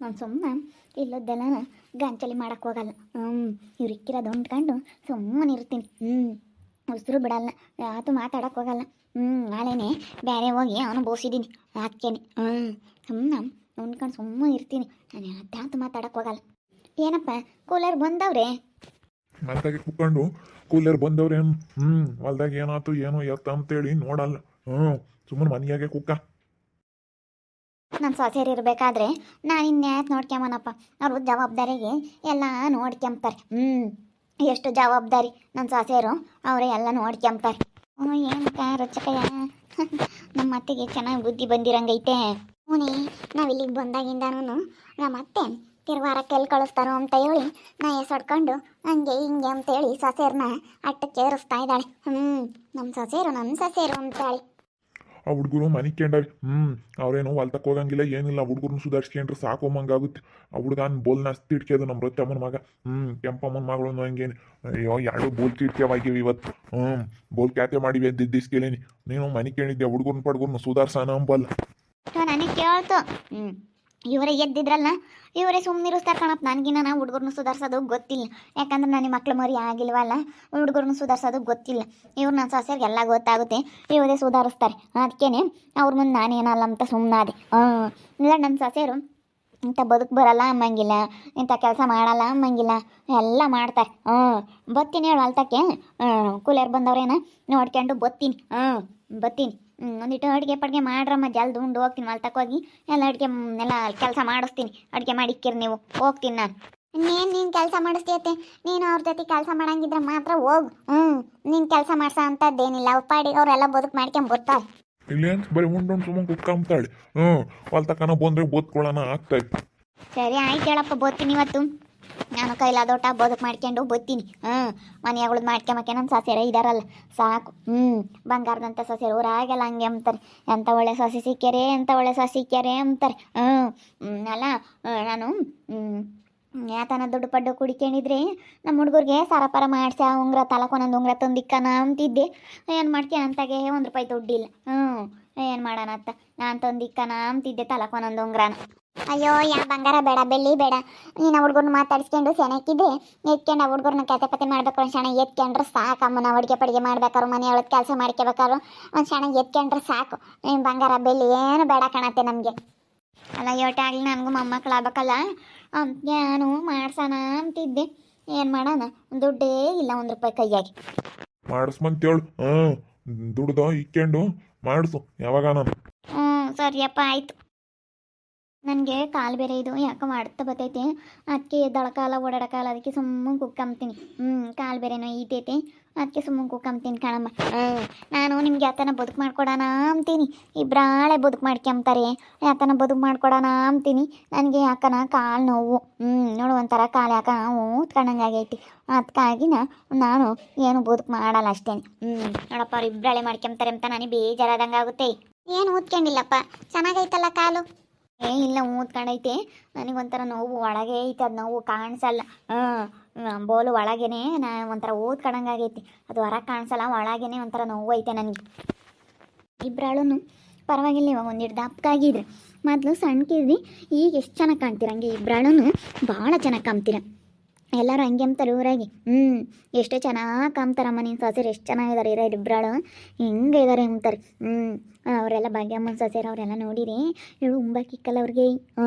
ನಾನು ಸುಮ್ಮನೆ ಇಲ್ಲದ್ದೆಲ್ಲ ಗಂಚಲಿ ಮಾಡಕ್ಕೆ ಹೋಗಲ್ಲ. ಇವ್ರು ಇಕ್ಕಿರೋದು ಹೊಂದ್ಕೊಂಡು ಸುಮ್ಮನೆ ಇರ್ತೀನಿ. ಉಸಿರು ಬಿಡಲ್ಲ, ಯಾತು ಮಾತಾಡಕ್ಕೆ ಹೋಗಲ್ಲ. ನಾಳೆನೇ ಬೇರೆ ಹೋಗಿ ಅನುಭವಿಸಿದ್ದೀನಿ ಅದಕ್ಕೇನೆ. ಸುಮ್ಮನೆ ಹೊಂದ್ಕೊಂಡು ಸುಮ್ಮನೆ ಇರ್ತೀನಿ. ನಾನು ಯಾತು ಮಾತಾಡಕ್ಕೆ ಹೋಗಲ್ಲ. ಏನಪ್ಪ ಕೂಲರ್ ಬಂದವ್ರೆ? ಮಲ್ದಾಗೆ ಕುತ್ಕೊಂಡು ಕೂಲರ್ ಬಂದವ್ರೆ. ಹೊಲ್ದಾಗ ಏನಾಯ್ತು ಏನೋ ಎತ್ತ ಅಂತೇಳಿ ನೋಡಲ್ಲ. ಸುಮ್ಮನೆ ಮನೆಯಾಗೆ ಕುಕ್ಕ. ನನ್ನ ಸೊಸೆಯರು ಇರಬೇಕಾದ್ರೆ ನಾನು ಇನ್ಯಾಕೆ ನೋಡ್ಕೊಂಬನಪ್ಪ. ಅವರು ಜವಾಬ್ದಾರಿಗೆ ಎಲ್ಲ ನೋಡ್ಕೊಂತಾರೆ. ಎಷ್ಟು ಜವಾಬ್ದಾರಿ ನನ್ನ ಸೊಸೆಯರು, ಅವರೇ ಎಲ್ಲ ನೋಡ್ಕೊಂತಾರೆ. ಏನಕ್ಕ ರೊಚ್ಚಕಯ್ಯ ನಮ್ಮ ಅತ್ತೆಗೆ ಚೆನ್ನಾಗಿ ಬುದ್ಧಿ ಬಂದಿರಂಗೈತೆ. ಹೂನೇ, ನಾವಿಲ್ಲಿಗೆ ಬಂದಾಗಿಂದನೂ ನಮ್ಮ ಅತ್ತೆ ತಿರುವಾರಕ್ಕೆ ಎಲ್ಲಿ ಕಳಿಸ್ತಾರೋ ಅಂತ ಹೇಳಿ ನಾ ಎಸಡ್ಕೊಂಡು ಹಂಗೆ ಹಿಂಗೆ ಅಂತೇಳಿ ಸೊಸೆಯರನ್ನ ಅಟ್ಟಕ್ಕೆ ಏರಿಸ್ತಾ ಇದ್ದಾಳೆ. ನಮ್ಮ ಸೊಸೆಯರು ಅಂತಾಳೆ. ಆ ಹುಡುಗರು ಮನೆ ಕೇಂಡಾವೆ. ಅವ್ರೇನು ಹೊಲ್ತಕ್ಕೆ ಹೋಗಂಗಿಲ್ಲ ಏನಿಲ್ಲ. ಹುಡುಗರನ್ನ ಸುಧಾರಿಸ್ಕೊಂಡ್ರೆ ಸಾಕೋಮಂಗಾಗುತ್ತೆ. ಆ ಹುಡುಗನ ಬೋಲ್ನ ತಿಡ್ಕ್ಯದು ನಮ್ಮ ರೊಚ್ಚಮ್ಮನ ಮಗ. ಕೆಂಪಮ್ಮನ ಮಗಳು ಹಂಗೇನು. ಅಯ್ಯೋ ಎರಡು ಬೋಲ್ ತಿಡ್ಕ್ಯವಾಗಿವೆ ಇವತ್ತು. ಬೋಲ್ ಕ್ಯಾತೆ ಮಾಡಿವೆ ದಿಸ್ಕೇಳೇನಿ. ನೀನು ಮನೆ ಕೇಳಿದ್ದೆ ಹುಡುಗರ್ನ ಪಡ್ಗರ್ನ ಸುಧಾರ್ಸಾನ ಅಂಬಲ್ಲ. ನನಗೆ ಕೇಳ್ತು. ಇವರೇ ಎದ್ದಿದ್ರಲ್ಲ, ಇವರೇ ಸುಮ್ಮನಿರಿಸ್ತಾರೆ ಕಣಪ್ಪ. ನನಗಿನ್ನ ನಾವು ಹುಡುಗರನ್ನ ಸುಧಾರಿಸೋದು ಗೊತ್ತಿಲ್ಲ. ಯಾಕಂದ್ರೆ ನನಗೆ ಮಕ್ಳು ಮರಿ ಆಗಿಲ್ವಲ್ಲ, ಹುಡುಗರನ್ನ ಸುಧಾರಿಸೋದು ಗೊತ್ತಿಲ್ಲ. ಇವ್ರು ನನ್ನ ಸೊಸೆಯರಿಗೆ ಎಲ್ಲ ಗೊತ್ತಾಗುತ್ತೆ, ಇವರೇ ಸುಧಾರಿಸ್ತಾರೆ. ಅದಕ್ಕೇನೆ ಅವ್ರ ಮುಂದೆ ನಾನೇನಲ್ಲ ಅಂತ ಸುಮ್ಮನಾದೆ. ಇಲ್ಲ ನನ್ನ ಸೊಸೆಯರು ಇಂಥ ಬದುಕು ಬರಲ್ಲ ಅಮ್ಮಂಗಿಲ್ಲ, ಇಂಥ ಕೆಲಸ ಮಾಡಲ್ಲ ಅಮ್ಮಂಗಿಲ್ಲ, ಎಲ್ಲ ಮಾಡ್ತಾರೆ. ಬತ್ತೀನಿ ಹೇಳು ಹೊಲ್ತಕ್ಕೆ. ಕೂಲರ್ ಬಂದವ್ರೇನ ನೋಡ್ಕೊಂಡು ಬತ್ತೀನಿ. ಒಂದಿಟ್ಟು ಅಡುಗೆ ಪಡ್ಗೆ ಮಾಡ್ರಮ್ಮ, ಜಲ್ದಿ ಉಂಡು ಹೋಗ್ತೀನಿ. ಹೊಲ್ತಕ್ಕೆ ಹೋಗಿ ಎಲ್ಲ ಅಡುಗೆ ಎಲ್ಲ ಕೆಲಸ ಮಾಡಿಸ್ತೀನಿ. ಅಡುಗೆ ಮಾಡಿಕ್ಕಿರಿ ನೀವು, ಹೋಗ್ತೀನಿ ನಾನು. ನೀನು ಕೆಲಸ ಮಾಡಿಸ್ತೀಯತ್ತೆ. ನೀನು ಅವ್ರ ಜೊತೆ ಕೆಲಸ ಮಾಡಂಗಿದ್ರೆ ಮಾತ್ರ ಹೋಗು. ನೀನು ಕೆಲಸ ಮಾಡ್ಸೋ ಅಂಥದ್ದೇನಿಲ್ಲ. ಅವ್ರ ಪಾಡಿಗೆ ಅವರೆಲ್ಲ ಬದುಕು ಮಾಡ್ಕೊಂಬರ್ತಾರೆ. ಇಲ್ಲಿ ಅಂತ ಬರೀ ಉಂಡು ಸುಮ್ಮನೆ ಕುಕ್ಕಂತಾಳೆ. ಹೊಲ್ತಕ್ಕನ ಬಂದ್ರೆ ಬೋದ್ಕೊಳ್ಳೋಣ ಆಗ್ತಾಯಿತ್ತು. ಸರಿ ಆಯ್ತು ಹೇಳಪ್ಪ, ಬೋತೀನಿ ಇವತ್ತು. ನಾನು ಕೈಲಾದೋಟ ಬದುಕು ಮಾಡ್ಕೊಂಡು ಬೋತೀನಿ. ಮನೆಯಾಗಳದ್ದು ಮಾಡ್ಕೊಂಬಕ್ಕೆ ನನ್ನ ಸೊಸೆಯರ ಇದಾರಲ್ಲ ಸಾಕು. ಬಂಗಾರದಂಥ ಸೊಸೆಯರು ಊರಾಗೆಲ್ಲ ಹಂಗೆ ಅಂತಾರೆ. ಎಂಥ ಒಳ್ಳೆ ಸೊಸೆ ಸಿಕ್ಕ್ಯಾರೆ, ಎಂಥ ಒಳ್ಳೆ ಸೊಸೆ ಸಿಕ್ಕ್ಯಾರೆ ಅಂತಾರೆ. ಅಲ್ಲ ನಾನು ಯಾತನ ದುಡ್ಡು ಪಡ್ಡು ಕುಡಿಕೊಂಡಿದ್ರೆ ನಮ್ಮ ಹುಡುಗರಿಗೆ ಸರಪರ ಮಾಡಿಸಿ ಉಂಗ್ರ ತಲಕೊಂದೊಂದು ಉಂಗ್ರ ತಂದಿಕ್ಕನ ಅಂತಿದ್ದೆ. ಏನು ಮಾಡ್ತೀಯ ಅಂತಾಗೆ ₹1 ದುಡ್ಡಿಲ್ಲ. ಏನು ಮಾಡೋಣ ಅಂತ ನಾನು ತಂದಿಕ್ಕನ ಅಂತಿದ್ದೆ ತಲಕೊಂದೊಂದು ಉಂಗ್ರನ. ಅಯ್ಯೋ ಯಾ ಬಂಗಾರ ಬೇಡ, ಬೆಳ್ಳಿ ಬೇಡ. ನೀನು ಹುಡುಗರನ್ನ ಮಾತಾಡಿಸ್ಕೊಂಡು ಸೆಣಕ್ಕಿದ್ರೆ ಎತ್ಕೊಂಡು ಆ ಹುಡುಗರನ್ನ ಕತೆ ಮಾಡ್ಬೇಕು. ಒಂದು ಕ್ಷಣ ಎತ್ಕೊಂಡ್ರೆ ಸಾಕಮ್ಮನ. ಅಡುಗೆ ಪಡಿಗೆ ಮಾಡ್ಬೇಕಾರು, ಮನೆ ಒಳಗೆ ಕೆಲಸ ಮಾಡ್ಕೋಬೇಕಾರು ಒಂದು ಕ್ಷಣ ಎತ್ಕೊಂಡ್ರೆ ಸಾಕು. ನೀನು ಬಂಗಾರ ಬೆಳ್ಳಿ ಏನು ಬೇಡ ಕಾಣತ್ತೆ ನಮಗೆ. ಅಲ್ಲ ಯೋಟಾಗಲಿ ನನಗೂ ಮೊಮ್ಮಕ್ಕಳು ಆಗ್ಬೇಕಲ್ಲ, ನಾನು ಮಾಡ್ಸೋಣ ಅಂತಿದ್ದೆ. ಏನು ಮಾಡೋಣ, ದುಡ್ಡೇ ಇಲ್ಲ ₹1 ಕೈಯಾಗಿ. ಮಾಡಿಸ್ಮಂತೇಳು. ದುಡ್ದು ಇಕ್ಕೊಂಡು ಮಾಡಿಸು ಯಾವಾಗ. ನಾನು ಸರಿಯಪ್ಪ ಆಯಿತು. ನನಗೆ ಕಾಲು ಬೇರೆ ಇದು ಯಾಕೋ ಮಾಡ್ತಾ ಬರ್ತೈತೆ. ಅದಕ್ಕೆ ಎದ್ದಳಕಾಲ ಓಡಾಡಕಾಲ, ಅದಕ್ಕೆ ಸುಮ್ಮನೆ ಕುಕ್ಕಂತೀನಿ. ಕಾಲು ಬೇರೆನೋ ಈತೈತೆ, ಅದಕ್ಕೆ ಸುಮ್ಮನೆ ಕುಕ್ಕಂತೀನಿ ಕಣಮ್ಮ. ನಾನು ನಿಮ್ಗೆ ಯಾತನ ಬದುಕು ಮಾಡ್ಕೊಡೋಣ ಅಂತೀನಿ. ಇಬ್ಬರಾಳೆ ಬದುಕು ಮಾಡ್ಕೊಂತಾರೆ. ಯಾತನ ಬದುಕು ಮಾಡ್ಕೊಡೋಣ ಅಂತೀನಿ. ನನಗೆ ಯಾಕನ ಕಾಲು ನೋವು. ನೋಡು ಒಂಥರ ಕಾಲು ಯಾಕ ಊದ್ಕೊಂಡಂಗಾಗೈತಿ. ಅದಕ್ಕಾಗಿ ನಾನು ಏನು ಬದುಕು ಮಾಡಲ್ಲ ಅಷ್ಟೇ. ನೋಡಪ್ಪ ಅವ್ರು ಇಬ್ಬರಾಳೆ ಮಾಡ್ಕೊಂತಾರೆ ಅಂತ ನನಗೆ ಬೇಜಾರಾದಂಗೆ ಆಗುತ್ತೆ. ಏನು ಊದ್ಕೊಂಡಿಲ್ಲಪ್ಪ, ಚೆನ್ನಾಗೈತಲ್ಲ ಕಾಲು. ಇಲ್ಲ ಊದ್ಕೊಂಡೈತೆ. ನನಗೊಂಥರ ನೋವು ಒಳಗೆ ಐತೆ, ಅದು ನೋವು ಕಾಣಿಸಲ್ಲ. ಬೋಲು ಒಳಗೇನೆ ಒಂಥರ ಊದ್ಕೊಂಡಂಗಾಗೈತಿ. ಅದು ಹೊರಗೆ ಕಾಣಿಸಲ್ಲ, ಒಳಗೇನೆ ಒಂಥರ ನೋವು ಐತೆ ನನಗೆ. ಇಬ್ಬರಾಳು ಪರವಾಗಿಲ್ಲ, ಇವಾಗ ಒಂದಿಟ್ಟು ದಪ್ಪಕ್ಕಾಗಿದ್ರೆ. ಮೊದಲು ಸಣ್ಣಕ್ಕಿದ್ರಿ, ಈಗ ಎಷ್ಟು ಚೆನ್ನಾಗಿ ಕಾಣ್ತೀರ. ಹಂಗೆ ಇಬ್ಬರಾಳು ಭಾಳ ಚೆನ್ನಾಗಿ ಕಾಣ್ತೀರ. ಎಲ್ಲರೂ ಹಂಗೆ ಅಂತಾರೆ ಊರಾಗಿ. ಎಷ್ಟು ಚೆನ್ನಾಗಿ ಕಾಮ್ತಾರಮ್ಮ ನಿನ್ನ ಸೊಸೆರು, ಎಷ್ಟು ಚೆನ್ನಾಗಿದ್ದಾರೆ ಇಬ್ಬರಾಳು, ಹಿಂಗೆ ಇದ್ದಾರೆ ಅಂತಾರೆ. ಅವರೆಲ್ಲ ಭಾಗ್ಯಮ್ಮನ ಸೊಸೆರು ಅವರೆಲ್ಲ ನೋಡಿರಿ, ಹೇಳು ಉಂಬಾಕಿಕ್ಕಲ್ಲ ಅವ್ರಿಗೆ.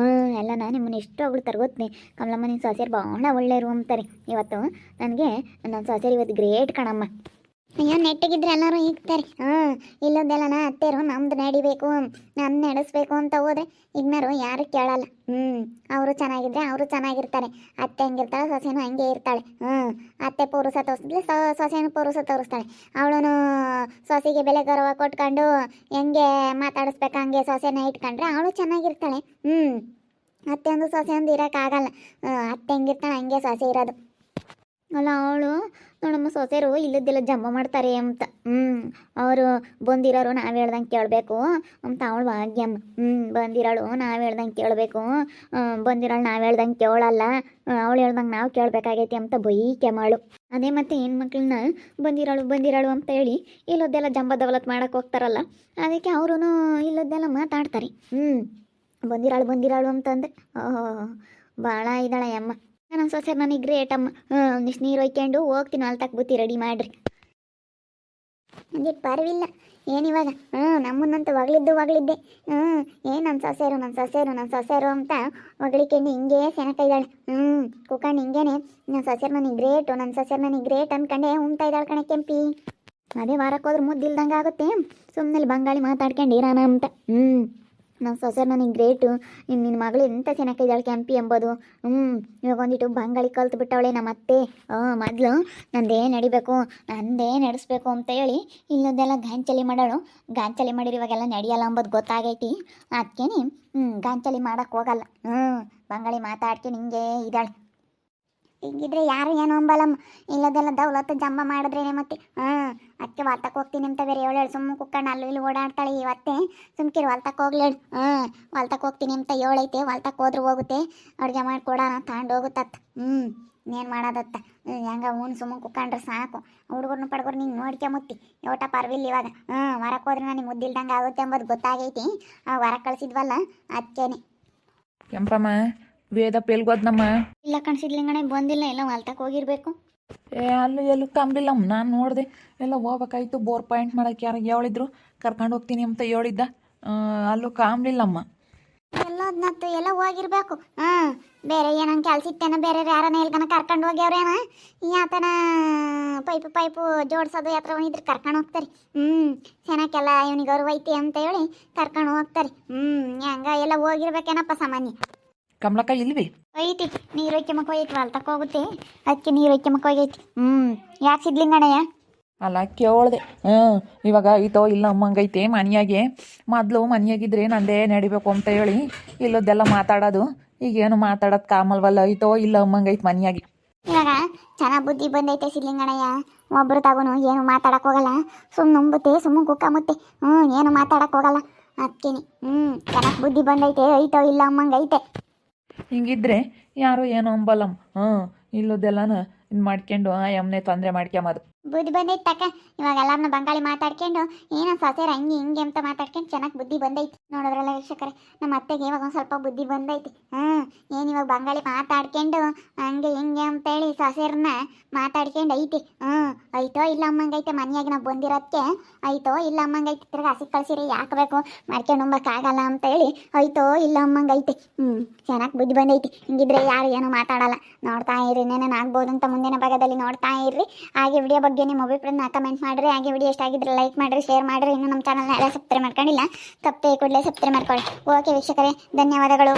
ಎಲ್ಲ ನಾನು ನಿಮ್ಮನ್ನು ಎಷ್ಟು ಹೊಗಳ್ತಾರೆ ಗೊತ್ತೇ. ಕಮಲಮ್ಮ ನಿನ್ನ ಸೊಸೆರು ಭಾಳ ಒಳ್ಳೆಯರು ಅಂತಾರೆ. ಇವತ್ತು ನನಗೆ ನನ್ನ ಸೊಸೆರು ಇವತ್ತು ಗ್ರೇಟ್ ಕಣಮ್ಮ. ಅಯ್ಯೋ ನೆಟ್ಟಿಗಿದ್ರೆ ಎಲ್ಲರೂ ಇರ್ತಾರೆ. ಇಲ್ಲದೆಲ್ಲ ಅತ್ತೆರು ನಮ್ದು ನಡಿಬೇಕು, ನನ್ನ ನಡೆಸ್ಬೇಕು ಅಂತ ಹೋದ್ರೆ ಇಗ್ನರು ಯಾರು ಕೇಳಲ್ಲ. ಅವರು ಚೆನ್ನಾಗಿದ್ರೆ ಅವರು ಚೆನ್ನಾಗಿರ್ತಾರೆ. ಅತ್ತೆ ಹೆಂಗಿರ್ತಾಳೆ ಸೊಸೆನೂ ಹಂಗೆ ಇರ್ತಾಳೆ. ಅತ್ತೆ ಪೌರುಷ ತೋರಿಸಿದ್ರೆ ಸೊಸೆನೂ ಪೌರುಷ ತೋರಿಸ್ತಾಳೆ. ಅವಳು ಸೊಸೆಗೆ ಬೆಲೆ ಗೌರವ ಕೊಟ್ಕೊಂಡು ಹೆಂಗೆ ಮಾತಾಡಿಸ್ಬೇಕು ಹಂಗೆ ಸೊಸೆನ ಇಟ್ಕೊಂಡ್ರೆ ಅವಳು ಚೆನ್ನಾಗಿರ್ತಾಳೆ. ಅತ್ತೆ ಒಂದು ಸೊಸೆ ಒಂದು ಇರೋಕ್ಕಾಗಲ್ಲ. ಅತ್ತೆ ಹೆಂಗಿರ್ತಾಳೆ ಹಂಗೆ ಸೊಸೆ ಇರೋದು. ಅಲ್ಲ ಅವಳು ನೋಡಮ್ಮ ಸೊಸೆರು ಇಲ್ಲದ್ದೆಲ್ಲ ಜಂಬ ಮಾಡ್ತಾರೆ ಅಂತ. ಅವರು ಬಂದಿರೋರು ನಾವು ಹೇಳ್ದಂಗೆ ಕೇಳಬೇಕು ಅಂತ ಅವಳು ಭಾಗ್ಯಮ್ಮ. ಬಂದಿರೋಳು ನಾವು ಹೇಳ್ದಂಗೆ ಕೇಳಬೇಕು, ಬಂದಿರೋಳು ನಾವು ಹೇಳ್ದಂಗೆ ಕೇಳಲ್ಲ, ಅವಳು ಹೇಳ್ದಂಗೆ ನಾವು ಕೇಳಬೇಕಾಗೈತಿ ಅಂತ ಬೈಕೆ ಮಾಡು. ಅದೇ ಮತ್ತು ಹೆಣ್ಮಕ್ಳನ್ನ ಬಂದಿರೋಳು ಅಂತ ಹೇಳಿ ಇಲ್ಲದ್ದೆಲ್ಲ ಜಂಬ ದವಲತ್ ಮಾಡೋಕ್ಕೆ ಹೋಗ್ತಾರಲ್ಲ, ಅದಕ್ಕೆ ಅವರು ಇಲ್ಲದ್ದೆಲ್ಲ ಮಾತಾಡ್ತಾರೆ. ಬಂದಿರಾಳು ಅಂತಂದ್ರೆ ಓಹೋ ಭಾಳ ಇದ್ದಾಳೆ ಅಮ್ಮ. ನನ್ನ ಸೊಸೆ ನನಗೆ ಗ್ರೇಟ್ ಅಮ್ಮ. ಒಂದಿಷ್ಟು ನೀರು ಒಯ್ಕೊಂಡು ಹೋಗ್ತೀನಿ ಹೊಲ್ತಕ್ಕೆ ಬುತ್ತಿ ರೆಡಿ ಮಾಡಿರಿ. ಒಂದಿಟ್ಟು ಪರವಿಲ್ಲ ಏನಿವಾಗ ನಮ್ಮನ್ನಂತೂ ಹೊಗಳಿದ್ದೆ. ಏನು ನನ್ನ ಸೊಸೆರು ಅಂತ ಹೊಗಳಿಕೊಂಡು ಹಿಂಗೆ ಸೆನಕ ಇದ್ದಾಳೆ. ಕುಕ್ಕಂಡು ಹಿಂಗೇನೆ ನನ್ನ ಸೊಸೆರು ನನಗೆ ಗ್ರೇಟ್ ಅಂದ್ಕೊಂಡೆ ಉಮ್ತಾ ಇದ್ದಾಳೆ ಕಣೆ ಕೆಂಪಿ. ಅದೇ ವಾರಕ್ಕೆ ಹೋದ್ರೆ ಮುದ್ದಿಲ್ದಂಗೆ ಆಗುತ್ತೆ, ಸುಮ್ಮನೆ ಬಂಗಾಳಿ ಮಾತಾಡ್ಕೊಂಡು ಇರೋಣ ಅಂತ. ನನ್ನ ಸೊಸೆರು ನನಗೆ ಗ್ರೇಟು. ನಿನ್ನ ಮಗಳು ಎಂಥ ಚೆನ್ನಾಗಿ ಇದ್ದಾಳೆ ಕೆಂಪಿ ಎಂಬುದು. ಇವಾಗ ಒಂದಿಟ್ಟು ಬಂಗಾಳಿ ಕಲ್ತು ಬಿಟ್ಟವಳೆ ನಮ್ಮ ಅತ್ತೆ. ಮೊದಲು ನಂದೇ ನಡೆಸ್ಬೇಕು ಅಂತ ಹೇಳಿ ಇಲ್ಲದೆಲ್ಲ ಗಾಂಚಲಿ ಮಾಡೋಳು. ಗಾಂಚಲಿ ಮಾಡಿರಿ ಇವಾಗೆಲ್ಲ ನಡೆಯಲ್ಲ ಅಂಬೋದು ಗೊತ್ತಾಗೈತಿ. ಅದಕ್ಕೇನೆ ಗಾಂಚಲಿ ಮಾಡೋಕ್ಕೆ ಹೋಗಲ್ಲ. ಬಂಗಾಳಿ ಮಾತಾಡ್ಕೊಂಡು ಹಿಂಗೆ ಇದ್ದಾಳೆ. ಹಿಂಗಿದ್ರೆ ಯಾರು ಏನು ಅಂಬಲ್ಲಮ್ಮ. ಇಲ್ಲದೆಲ್ಲ ದೌಲತ್ತು ಜಂಬ ಮಾಡಿದ್ರೇನೆ ಮತ್ತೆ. ಅದಕ್ಕೆ ಹೊಲ್ತಕ್ಕೆ ಹೋಗ್ತೀನಿ ಅಂತ ಬೇರೆ ಹೇಳೇಳು. ಸುಮ್ಮನೆ ಕುಕ್ಕಣ್ಣ ಅಲ್ಲೂ ಇಲ್ಲಿ ಓಡಾಡ್ತಾಳೆ ಇವತ್ತೇ. ಸುಮ್ಕಿರು ಹೊಲ್ತಕ್ಕೆ ಹೋಗ್ಲೇಳು. ಹೊಲ್ತಕ್ಕೆ ಹೋಗ್ತೀನಿ ಅಂತ ಹೇಳೈತೆ. ಹೊಲ್ತಕ್ಕೆ ಹೋದ್ರೂ ಹೋಗುತ್ತೆ, ಅಡುಗೆ ಮಾಡಿ ಕೊಡೋಣ ತಗೊಂಡು ಹೋಗುತ್ತತ್ತ. ಇನ್ನೇನು ಮಾಡೋದತ್ತ. ಹೆಂಗ ಸುಮ್ಮನೆ ಕುಕ್ಕಂಡ್ರೆ ಸಾಕು. ಹುಡುಗರು ನೀನು ನೋಡ್ಕೊಂಬತ್ತಿ ಯೋಟ ಪರ್ವಿಲ್ಲ ಇವಾಗ. ಹೊರಕ್ಕೆ ಹೋದ್ರೆ ನನಗೆ ಮುದ್ದಿಲ್ದಂಗೆ ಆಗುತ್ತೆ ಎಂಬುದು ಗೊತ್ತಾಗೈತಿ. ಹೊರಗೆ ಕಳಿಸಿದ್ವಲ್ಲ ಅದಕ್ಕೇನೆ. ಕೆಂಪಮ್ಮ ವೇದ ಪೇಲ್ಗೋದ್ನಮ್ಮ. ಇಲ್ಲ ಕಣ್ಸಿದ್ಲಿಂಗಣೆ ಬಂದಿಲ್ಲ, ಎಲ್ಲ ಹೊಲ್ತಕ್ಕೆ ಹೋಗಿರ್ಬೇಕು. ಅಲ್ಲೂ ಎಲ್ಲೂ ಕಂಬಿಲ್ಲಮ್ಮ. ನಾನು ನೋಡಿದೆ ಎಲ್ಲ ಹೋಗ್ಬೇಕಾಯ್ತು. ಬೋರ್ ಪಾಯಿಂಟ್ ಮಾಡೋಕ್ಕೆ ಯಾರಿಗೆ ಹೇಳಿದ್ರು ಕರ್ಕೊಂಡು ಹೋಗ್ತೀನಿ ಅಂತ ಹೇಳಿದ್ದ. ಅಲ್ಲೂ ಕಾಮ್ಲಿಲ್ಲಮ್ಮ. ಎಲ್ಲೋದ್ನತ್ತು ಎಲ್ಲ ಹೋಗಿರ್ಬೇಕು. ಬೇರೆ ಏನಂಗೆ ಕೆಲ್ಸಿತ್ತೇನ, ಬೇರೆ ಯಾರನ್ನ ಎಲ್ಗನ ಕರ್ಕೊಂಡು ಹೋಗ್ಯವ್ರೇನ. ಯಾತನ ಪೈಪು ಜೋಡ್ಸೋದು ಯಾತ್ರ ಇದ್ರೆ ಕರ್ಕೊಂಡು ಹೋಗ್ತಾರೆ. ಚೆನ್ನಾಗೆಲ್ಲ ಇವನಿಗೆ ಅವ್ರು ಐತಿ ಅಂತ ಹೇಳಿ ಕರ್ಕೊಂಡು ಹೋಗ್ತಾರೆ. ಹೆಂಗ ಎಲ್ಲ ಹೋಗಿರ್ಬೇಕೇನಪ್ಪ ಸಾಮಾನ್ಯ. ಕಮಲಕ್ಕ ಇಲ್ವಿ ಐತಿ ನೀರು ಒಯ್ಕೆಮಕ್ಕೆ ಹೋಗೈತಿ, ಹೊಲ್ತಕ್ಕೆ ಹೋಗುತ್ತೆ ಅದಕ್ಕೆ ನೀರು ಒಯ್ಕೆಮಕ್ಕೆ ಹೋಗೈತಿ. ಯಾಕೆ ಸಿದ್ಲಿಂಗಣ್ಣಯ್ಯ? ಅಲ್ಲ ಕೇಳ್ದೆ. ಇವಾಗ ಐತೋ ಇಲ್ಲ ಅಮ್ಮಂಗೈತೆ ಮನೆಯಾಗೆ. ಮೊದಲು ಮನೆಯಾಗಿದ್ರೆ ನಂದೇ ನಡಿಬೇಕು ಅಂತ ಹೇಳಿ ಇಲ್ಲದೆಲ್ಲ ಮಾತಾಡೋದು. ಈಗೇನು ಮಾತಾಡೋದು ಕಾಮಲ್ವಲ್ಲ. ಐತೋ ಇಲ್ಲ ಅಮ್ಮಂಗೈತೆ ಮನೆಯಾಗಿ. ಇವಾಗ ಚೆನ್ನಾಗಿ ಬುದ್ಧಿ ಬಂದೈತೆ ಸಿದ್ಲಿಂಗಣ್ಣಯ್ಯ. ಒಬ್ರು ತಗೋನು ಏನು ಮಾತಾಡಕ್ಕೆ ಹೋಗಲ್ಲ, ಸುಮ್ಮನೆ ನಂಬುತ್ತೆ, ಸುಮ್ಮನೆ ಕುಕ್ಕಂಬುತ್ತೆ. ಏನು ಮಾತಾಡಕ್ಕೆ ಹೋಗಲ್ಲ ಅದಕ್ಕೇನೆ. ಚೆನ್ನಾಗಿ ಬುದ್ಧಿ ಬಂದೈತೆ. ಐತೋ ಇಲ್ಲ ಅಮ್ಮಂಗೈತೆ. ಹಿಂಗಿದ್ರೆ ಯಾರು ಏನು ಅಂಬಲ್ಲಮ್ಮ. ಇಲ್ಲದೆಲ್ಲನ ಇದು ಮಾಡ್ಕೊಂಡು ಎಮ್ಮನೆ ತೊಂದರೆ ಮಾಡ್ಕೊಂಬದು. ಬುದ್ಧಿ ಬಂದೈತೆ ತಕ್ಕ. ಇವಾಗ ಎಲ್ಲಾರನ್ನ ಬಂಗಾಳಿ ಮಾತಾಡ್ಕೊಂಡು ಏನೋ ಸೊಸೆರು ಹಂಗೆ ಹಿಂಗೆ ಅಂತ ಮಾತಾಡ್ಕೊಂಡು ಚೆನ್ನಾಗಿ ಬುದ್ಧಿ ಬಂದೈತಿ. ನೋಡಿದ್ರಲ್ಲ ವೀಕ್ಷಕರೇ, ನಮ್ಮ ಅತ್ತೆಗೆ ಇವಾಗ ಒಂದು ಸ್ವಲ್ಪ ಬುದ್ಧಿ ಬಂದೈತಿ. ಏನು ಇವಾಗ ಬಂಗಾಳಿ ಮಾತಾಡ್ಕೊಂಡು ಹಂಗೆ ಹಿಂಗೆ ಅಂತೇಳಿ ಸೊಸೆರನ್ನ ಮಾತಾಡ್ಕೊಂಡು ಐತಿ. ಐತೋ ಇಲ್ಲ ಅಮ್ಮಂಗೈತೆ. ಮನೆಯಾಗಿ ನಾವು ಬಂದಿರೋದಕ್ಕೆ ಐತೋ ಇಲ್ಲ ಅಮ್ಮಂಗೈತೆ. ತಿರ್ಗಿ ಹಸಿ ಕಳ್ಸಿರಿ ಯಾಕೆ ಬೇಕು ಮಾಡ್ಕೊಂಡು ಉಂಬಕ್ಕಾಗಲ್ಲ ಅಂತೇಳಿ ಐತೋ ಇಲ್ಲ ಅಮ್ಮಂಗೈತೆ. ಚೆನ್ನಾಗಿ ಬುದ್ಧಿ ಬಂದೈತಿ. ಹಿಂಗಿದ್ರೆ ಯಾರು ಏನೂ ಮಾತಾಡಲ್ಲ. ನೋಡ್ತಾ ಇರಿ, ಏನೇನು ಆಗ್ಬೋದು ಅಂತ ಮುಂದಿನ ಭಾಗದಲ್ಲಿ ನೋಡ್ತಾ ಇರ್ರಿ. ಹಾಗೆ ವಿಡಿಯೋ ಬಗ್ಗೆ ನಿಮ್ಮ ಅಭಿಪ್ರಾಯನ ಕಮೆಂಟ್ ಮಾಡಿರಿ. ಹಾಗೆ ವಿಡಿಯೋ ಇಷ್ಟ ಆಗಿದ್ರೆ ಲೈಕ್ ಮಾಡಿರಿ, ಶೇರ್ ಮಾಡಿರಿ. ಇನ್ನು ನಮ್ಮ ಚಾನಲ್ನ ಎಲ್ಲ ಸಬ್ಸ್ಕ್ರೈಬ್ ಮಾಡ್ಕೊಂಡಿಲ್ಲ, ತಪ್ಪೇ ಕೂಡಲೇ ಸಬ್ಸ್ಕ್ರೈಬ್ ಮಾಡ್ಕೊಳ್ಳಿ. ಓಕೆ ವೀಕ್ಷಕರೇ, ಧನ್ಯವಾದಗಳು.